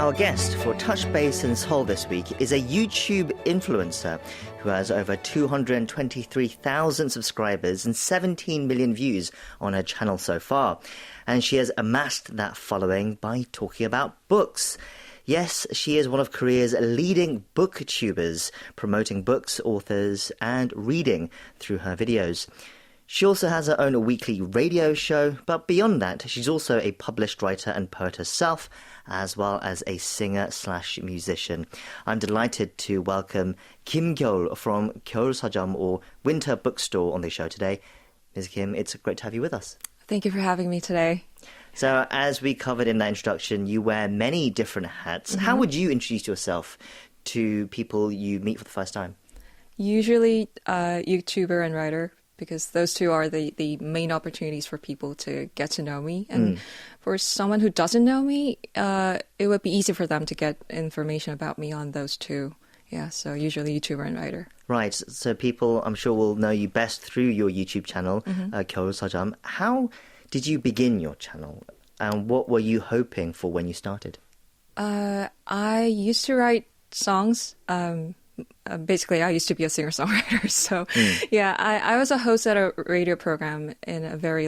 Our guest for Touch Base in Seoul this week is a YouTube influencer who has over 223,000 subscribers and 17 million views on her channel so far. And she has amassed that following by talking about books. Yes, she is one of Korea's leading booktubers, promoting books, authors, and reading through her videos. She also has her own weekly radio show, but beyond that, she's also a published writer and poet herself, as well as a singer/musician. I'm delighted to welcome Kim Gyeol from 겨울서점 or Winter Bookstore on the show today. Ms. Kim, it's great to have you with us. Thank you for having me today. So, as we covered in that introduction, you wear many different hats. Mm-hmm. How would you introduce yourself to people you meet for the first time? Usually, YouTuber and writer, because those two are the main opportunities for people to get to know me. And for someone who doesn't know me, it would be easy for them to get information about me on those two. Yeah, so usually YouTuber and writer. Right, so people, I'm sure, will know you best through your YouTube channel, 겨울서점. How did you begin your channel? And what were you hoping for when you started? I used to write songs. Basically, I used to be a singer-songwriter. So, yeah, I was a host at a radio program in a very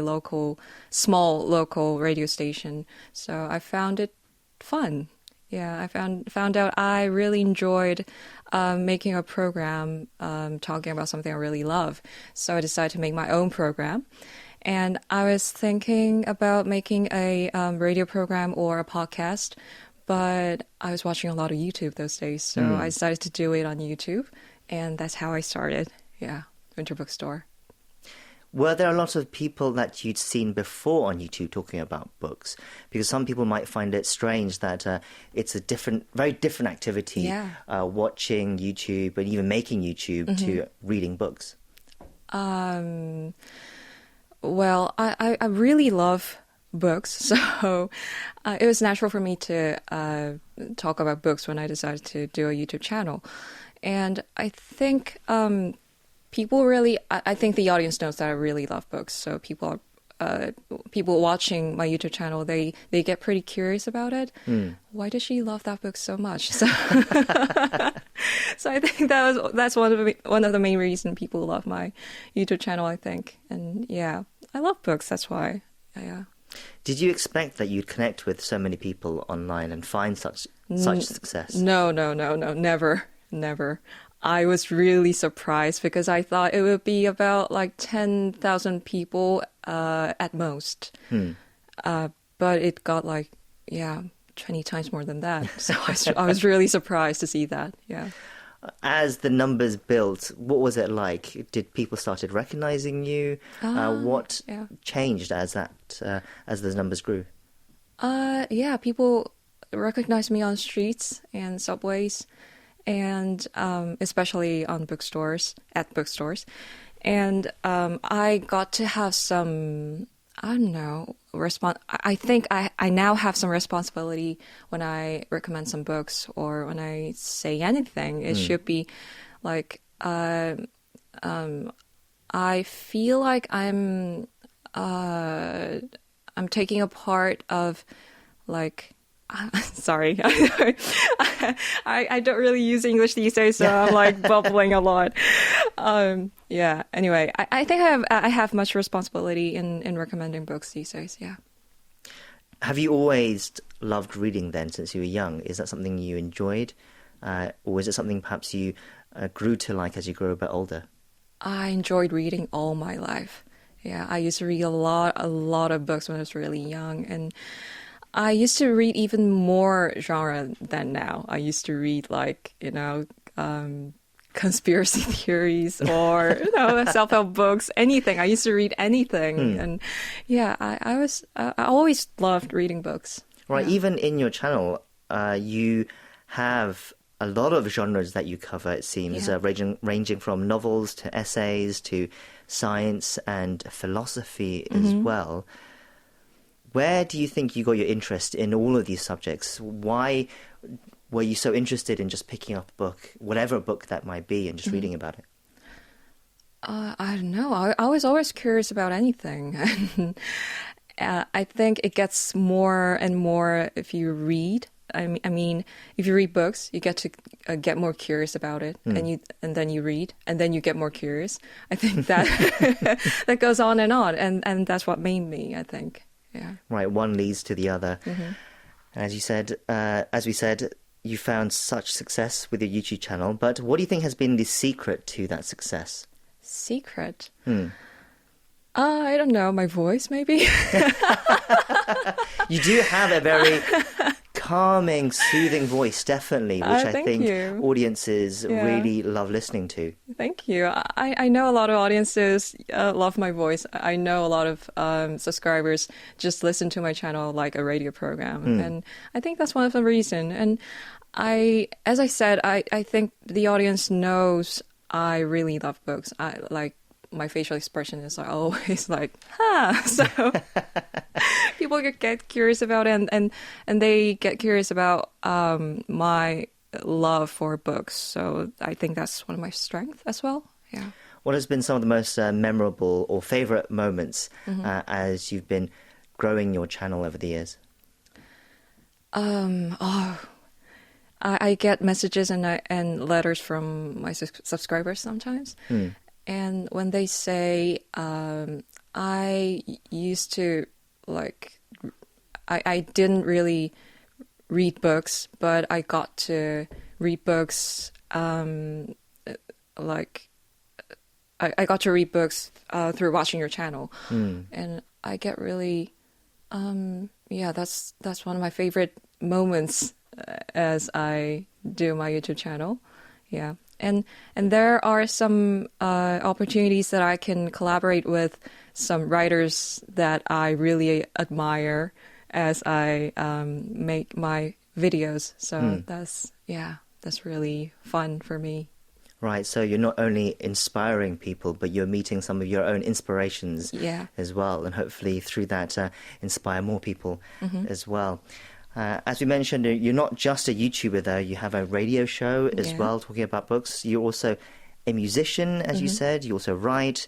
small local radio station. So I found it fun. Yeah, I found out I really enjoyed making a program talking about something I really love. So I decided to make my own program. And I was thinking about making a radio program or a podcast, but I was watching a lot of YouTube those days, so I decided to do it on YouTube, and that's how I started. Yeah, Winter Bookstore. Were there a lot of people that you'd seen before on YouTube talking about books? Because some people might find it strange that it's a very different activity, watching YouTube and even making YouTube to reading books. Well, I really love books, so it was natural for me to talk about books when I decided to do a YouTube channel. And I think I think the audience knows that I really love books, so people watching my YouTube channel, they get pretty curious about it. Why does she love that book so much? So, so I think that's one of the main reasons people love my YouTube channel, I think. And yeah, I love books, that's why. Yeah. Did you expect that you'd connect with so many people online and find such success? No, never. I was really surprised because I thought it would be about like 10,000 people at most. But it got 20 times more than that. So I was really surprised to see that. Yeah. As the numbers built, what was it like? Did people started recognizing you? What changed as those numbers grew? People recognized me on streets and subways, and especially at bookstores. And I got to have some, I don't know, I think I now have some responsibility when I recommend some books or when I say anything. It should be like, I feel like I'm taking a part of like, sorry, I don't really use English these days, so I'm like bubbling a lot. Anyway, I think I have much responsibility in recommending books these days, yeah. Have you always loved reading then since you were young? Is that something you enjoyed? Or is it something perhaps you grew to like as you grew a bit older? I enjoyed reading all my life. Yeah, I used to read a lot of books when I was really young, and I used to read even more genre than now. I used to read conspiracy theories or self-help books, anything. I used to read anything, and yeah, I always loved reading books. Right, yeah. Even in your channel, you have a lot of genres that you cover. It seems ranging from novels to essays to science and philosophy as well. Where do you think you got your interest in all of these subjects? Why were you so interested in just picking up a book, whatever book that might be, and just reading about it? I don't know. I was always curious about anything. I think it gets more and more if you read I mean, if you read books, you get to get more curious about it, and then you read, and then you get more curious. I think that that goes on, and that's what made me, I think. Yeah. Right, one leads to the other. As we said, you found such success with your YouTube channel, but what do you think has been the secret to that success? Secret? I don't know, my voice maybe? You do have a very calming, soothing voice, definitely, which I think audiences really love listening to. Thank you. I know a lot of audiences love my voice. I know a lot of subscribers just listen to my channel like a radio program. And I think that's one of the reasons. And as I said, I think the audience knows I really love books. My facial expression is always like, so people get curious about it, and they get curious about my love for books. So I think that's one of my strengths as well. Yeah. What has been some of the most memorable or favorite moments as you've been growing your channel over the years? I get messages and letters from my subscribers sometimes. And when they say, I used to, I didn't really read books, but I got to read books, I got to read books through watching your channel. And I get really, that's one of my favorite moments as I do my YouTube channel. Yeah. And there are some opportunities that I can collaborate with some writers that I really admire as I make my videos. So that's really fun for me. Right, so you're not only inspiring people, but you're meeting some of your own inspirations as well, and hopefully through that inspire more people as well. As we mentioned, you're not just a YouTuber, though. You have a radio show as well, talking about books. You're also a musician, as you said. You also write.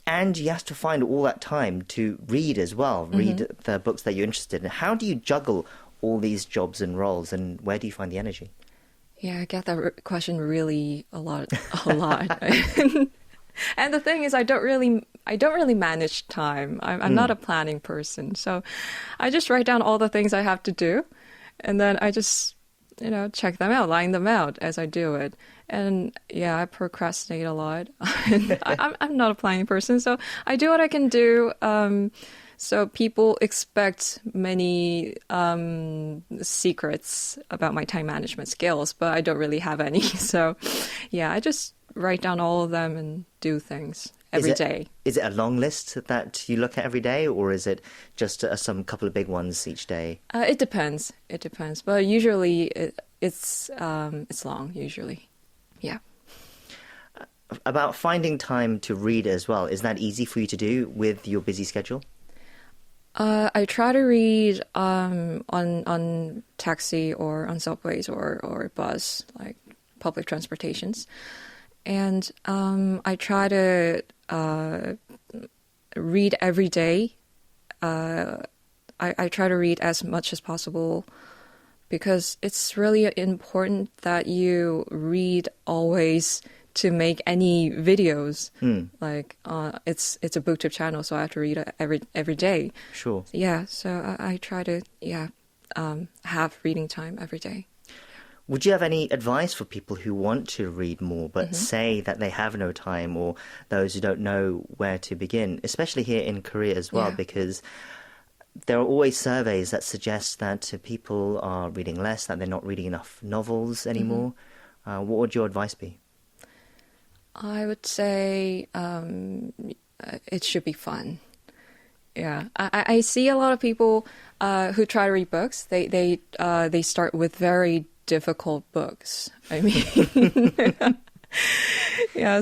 And you have to find all that time to read as well, read the books that you're interested in. How do you juggle all these jobs and roles, and where do you find the energy? Yeah, I get that question really a lot. And the thing is, I don't really manage time. I'm not a planning person, so I just write down all the things I have to do, and then I just check them out, line them out as I do it. And I procrastinate a lot. I'm not a planning person, so I do what I can do. So people expect many secrets about my time management skills, but I don't really have any. So I just write down all of them and do things every day. Is it a long list that you look at every day, or is it just some couple of big ones each day? It depends. But usually it's long, usually. Yeah. About finding time to read as well, is that easy for you to do with your busy schedule? I try to read on taxi or on subways or bus, like public transportations. And I try to read every day. I try to read as much as possible because it's really important that you read always to make any videos. Like it's a BookTuber channel, so I have to read every day. Sure. Yeah, so I try to have reading time every day. Would you have any advice for people who want to read more but say that they have no time, or those who don't know where to begin, especially here in Korea as well, because there are always surveys that suggest that people are reading less, that they're not reading enough novels anymore. What would your advice be? I would say it should be fun. Yeah, I see a lot of people who try to read books. They start with very difficult books. I mean,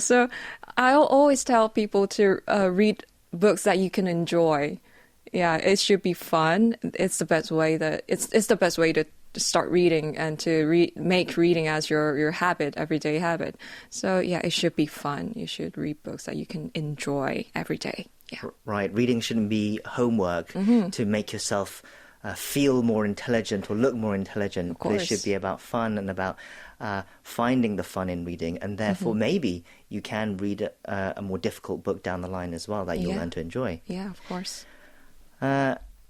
so I'll always tell people to read books that you can enjoy. Yeah, it should be fun. It's the best way it's the best way to start reading and to make reading as your habit, everyday habit. So it should be fun. You should read books that you can enjoy every day. Yeah. Right. Reading shouldn't be homework to make yourself feel more intelligent or look more intelligent. Of course. It should be about fun and about finding the fun in reading, and therefore maybe you can read a more difficult book down the line as well that you'll learn to enjoy. Yeah, of course.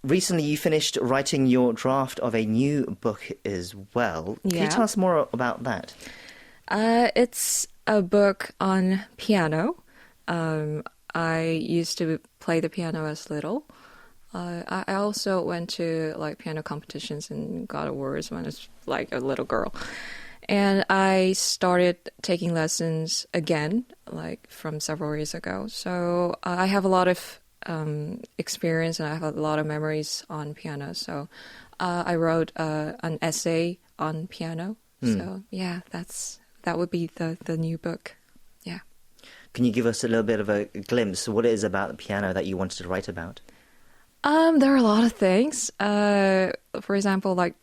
Recently, you finished writing your draft of a new book as well. Can you tell us more about that? It's a book on piano. I used to play the piano as little. I also went to like piano competitions and got awards when I was like a little girl. And I started taking lessons again, like from several years ago. So I have a lot of experience and I have a lot of memories on piano. So I wrote an essay on piano. So yeah, that would be the new book. Yeah. Can you give us a little bit of a glimpse of what it is about the piano that you wanted to write about? There are a lot of things. For example, like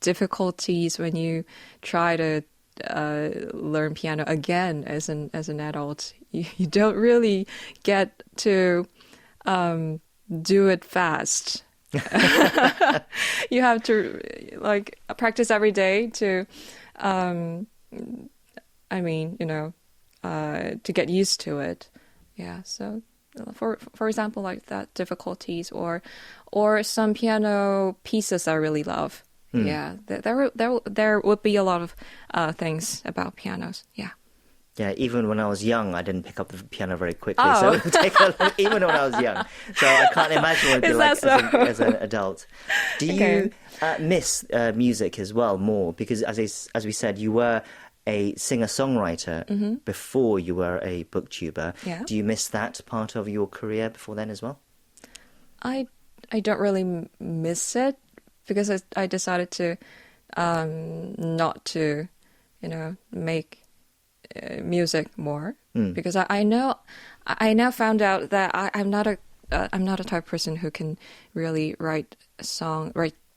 difficulties when you try to learn piano again as an adult. You don't really get to do it fast. You have to like practice every day to, to get used to it. Yeah. So for example, like that difficulties or some piano pieces I really love. Yeah. There would be a lot of things about pianos. Yeah. Yeah, even when I was young, I didn't pick up the piano very quickly. Oh. So it would take even when I was young. So I can't imagine what it'd be like as an adult. Do you miss music as well more? Because as we said, you were a singer-songwriter before you were a booktuber. Yeah. Do you miss that part of your career before then as well? I don't really miss it because I decided to not to, make music more because I now found out that I'm not a type of person who can really write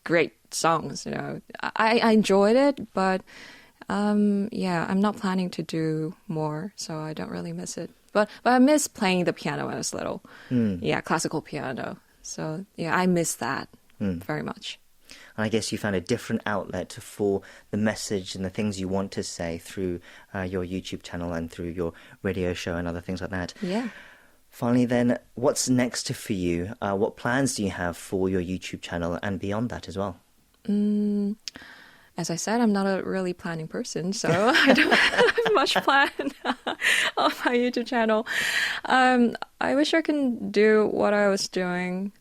great songs. I enjoyed it, but I'm not planning to do more, so I don't really miss it. But I miss playing the piano when I was little. Yeah, classical piano. So yeah, I miss that very much. And I guess you found a different outlet for the message and the things you want to say through your YouTube channel and through your radio show and other things like that. Yeah. Finally then, what's next for you? What plans do you have for your YouTube channel and beyond that as well? As I said, I'm not a really planning person, so I don't have much plan on my YouTube channel. I wish I can do what I was doing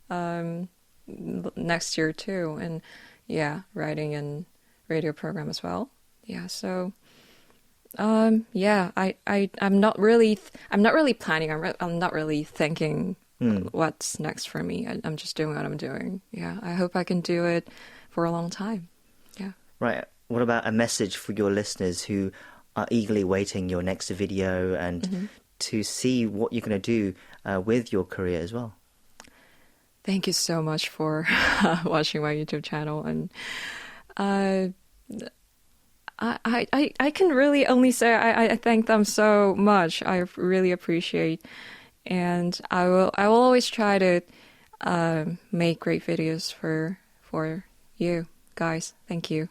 next year too, and writing and radio program as well. Yeah, so I'm not really planning. I'm not really thinking what's next for me. I'm just doing what I'm doing. Yeah, I hope I can do it for a long time. Yeah. Right. What about a message for your listeners who are eagerly waiting your next video and to see what you're going to do with your career as well? Thank you so much for watching my YouTube channel, and I can really only say I thank them so much. I really appreciate, and I will always try to make great videos for you guys. Thank you.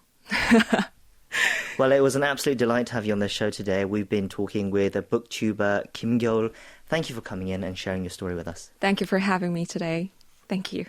Well, it was an absolute delight to have you on the show today. We've been talking with a booktuber, Kim Gyul. Thank you for coming in and sharing your story with us. Thank you for having me today. Thank you.